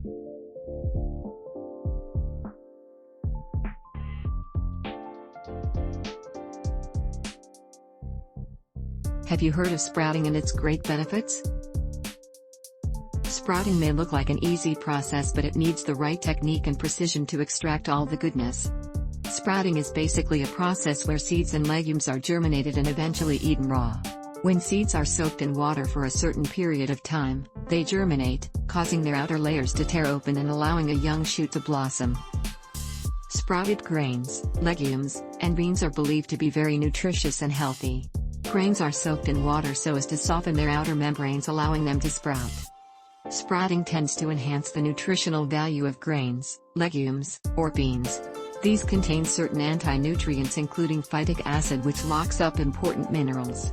Have you heard of sprouting and its great benefits? Sprouting may look like an easy process, but it needs the right technique and precision to extract all the goodness. Sprouting is basically a process where seeds and legumes are germinated and eventually eaten raw. When seeds are soaked in water for a certain period of time, they germinate, causing their outer layers to tear open and allowing a young shoot to blossom. Sprouted grains, legumes, and beans are believed to be very nutritious and healthy. Grains are soaked in water so as to soften their outer membranes, allowing them to sprout. Sprouting tends to enhance the nutritional value of grains, legumes, or beans. These contain certain anti-nutrients including phytic acid, which locks up important minerals.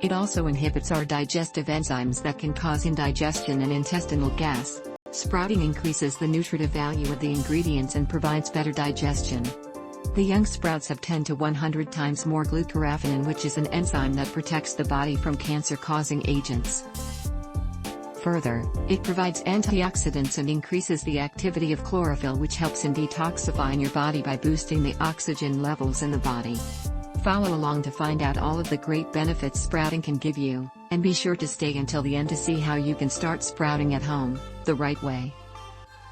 It also inhibits our digestive enzymes that can cause indigestion and intestinal gas. Sprouting increases the nutritive value of the ingredients and provides better digestion. The young sprouts have 10 to 100 times more glucoraphanin, which is an enzyme that protects the body from cancer-causing agents. Further, it provides antioxidants and increases the activity of chlorophyll, which helps in detoxifying your body by boosting the oxygen levels in the body. Follow along to find out all of the great benefits sprouting can give you, and be sure to stay until the end to see how you can start sprouting at home, the right way.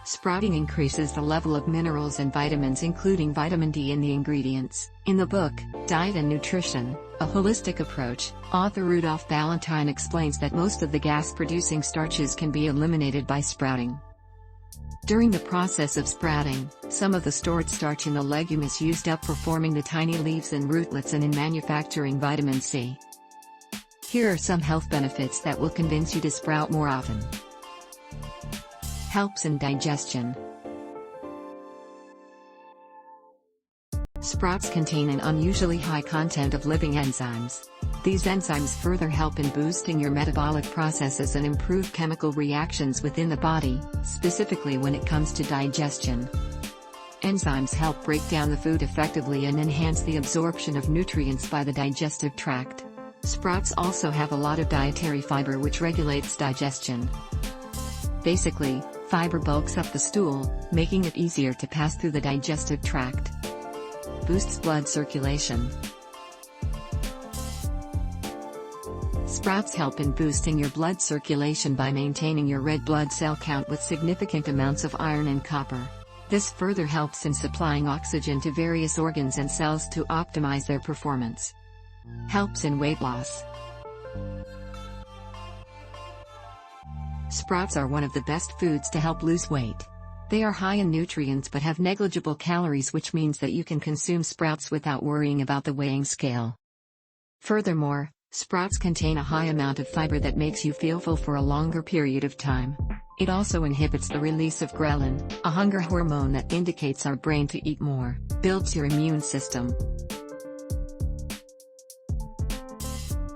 Sprouting increases the level of minerals and vitamins, including vitamin D in the ingredients. In the book, Diet and Nutrition, A Holistic Approach, author Rudolph Ballantyne explains that most of the gas-producing starches can be eliminated by sprouting. During the process of sprouting, some of the stored starch in the legume is used up for forming the tiny leaves and rootlets and in manufacturing vitamin C. Here are some health benefits that will convince you to sprout more often. Helps in digestion. Sprouts contain an unusually high content of living enzymes. These enzymes further help in boosting your metabolic processes and improve chemical reactions within the body, specifically when it comes to digestion. Enzymes help break down the food effectively and enhance the absorption of nutrients by the digestive tract. Sprouts also have a lot of dietary fiber, which regulates digestion. Basically, fiber bulks up the stool, making it easier to pass through the digestive tract. Boosts blood circulation. Sprouts help in boosting your blood circulation by maintaining your red blood cell count with significant amounts of iron and copper. This further helps in supplying oxygen to various organs and cells to optimize their performance. Helps in weight loss. Sprouts are one of the best foods to help lose weight. They are high in nutrients but have negligible calories, which means that you can consume sprouts without worrying about the weighing scale. Furthermore, sprouts contain a high amount of fiber that makes you feel full for a longer period of time. It also inhibits the release of ghrelin, a hunger hormone that indicates our brain to eat more, builds your immune system.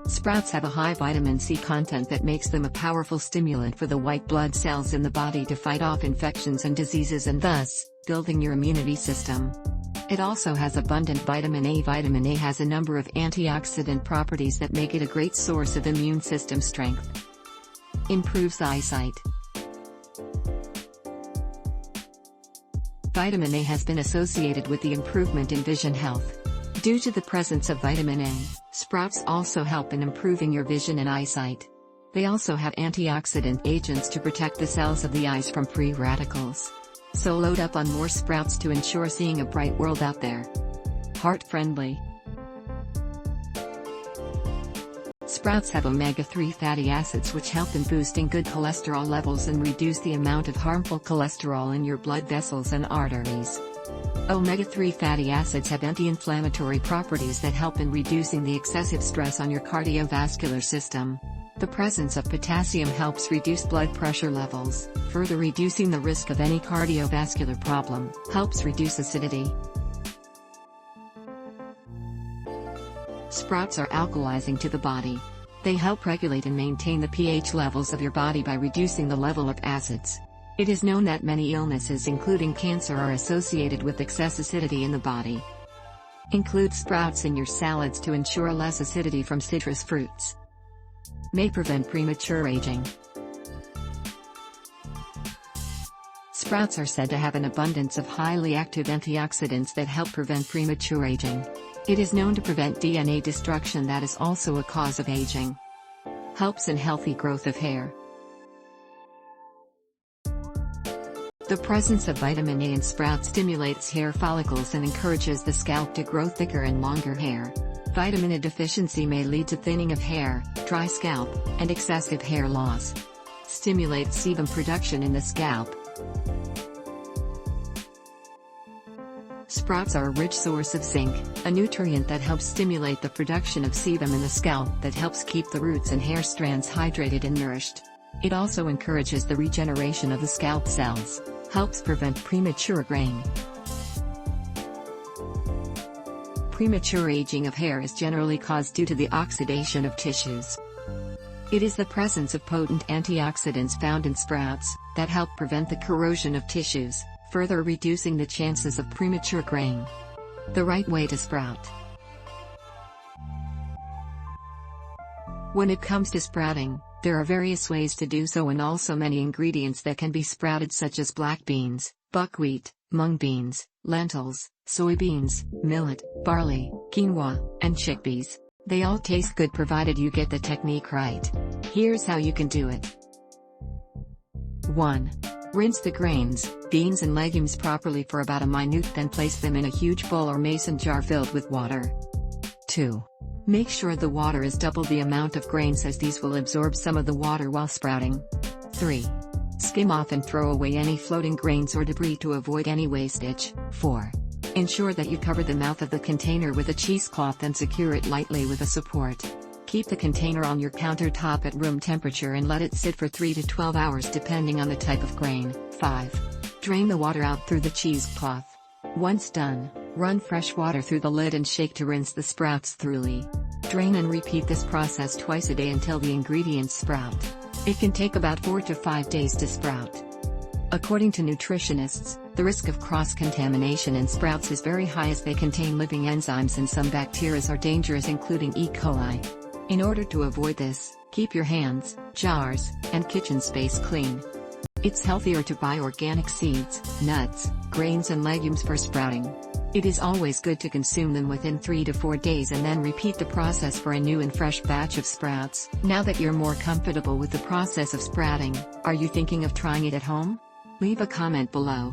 Sprouts have a high vitamin C content that makes them a powerful stimulant for the white blood cells in the body to fight off infections and diseases, and thus, building your immunity system. It also has abundant vitamin A. Vitamin A has a number of antioxidant properties that make it a great source of immune system strength. Improves eyesight. Vitamin A has been associated with the improvement in vision health. Due to the presence of vitamin A, sprouts also help in improving your vision and eyesight. They also have antioxidant agents to protect the cells of the eyes from free radicals. So load up on more sprouts to ensure seeing a bright world out there. Heart-friendly. Sprouts have omega-3 fatty acids, which help in boosting good cholesterol levels and reduce the amount of harmful cholesterol in your blood vessels and arteries. Omega-3 fatty acids have anti-inflammatory properties that help in reducing the excessive stress on your cardiovascular system. The presence of potassium helps reduce blood pressure levels, further reducing the risk of any cardiovascular problem. Helps reduce acidity. Sprouts are alkalizing to the body. They help regulate and maintain the pH levels of your body by reducing the level of acids. It is known that many illnesses, including cancer, are associated with excess acidity in the body. Include sprouts in your salads to ensure less acidity from citrus fruits. May prevent premature aging. Sprouts are said to have an abundance of highly active antioxidants that help prevent premature aging. It is known to prevent DNA destruction that is also a cause of aging. Helps in healthy growth of hair. The presence of vitamin A in sprouts stimulates hair follicles and encourages the scalp to grow thicker and longer hair. Vitamin A deficiency may lead to thinning of hair, dry scalp, and excessive hair loss. Stimulates sebum production in the scalp. Sprouts are a rich source of zinc, a nutrient that helps stimulate the production of sebum in the scalp that helps keep the roots and hair strands hydrated and nourished. It also encourages the regeneration of the scalp cells, helps prevent premature graying. Premature aging of hair is generally caused due to the oxidation of tissues. It is the presence of potent antioxidants found in sprouts that help prevent the corrosion of tissues, further reducing the chances of premature graying. The right way to sprout. When it comes to sprouting, there are various ways to do so and also many ingredients that can be sprouted such as black beans, buckwheat, mung beans, lentils, soybeans, millet, barley, quinoa, and chickpeas. They all taste good provided you get the technique right. Here's how you can do it. 1. Rinse the grains, beans and legumes properly for about a minute, then place them in a huge bowl or mason jar filled with water. 2. Make sure the water is double the amount of grains as these will absorb some of the water while sprouting. 3. Skim off and throw away any floating grains or debris to avoid any wastage. 4. Ensure that you cover the mouth of the container with a cheesecloth and secure it lightly with a support. Keep the container on your countertop at room temperature and let it sit for 3 to 12 hours depending on the type of grain. 5. Drain the water out through the cheesecloth. Once done, run fresh water through the lid and shake to rinse the sprouts thoroughly. Drain and repeat this process twice a day until the ingredients sprout. It can take about 4 to 5 days to sprout. According to nutritionists, the risk of cross-contamination in sprouts is very high as they contain living enzymes and some bacteria are dangerous, including E. coli. In order to avoid this, keep your hands, jars, and kitchen space clean. It's healthier to buy organic seeds, nuts, grains and legumes for sprouting. It is always good to consume them within 3 to 4 days and then repeat the process for a new and fresh batch of sprouts. Now that you're more comfortable with the process of sprouting, are you thinking of trying it at home? Leave a comment below.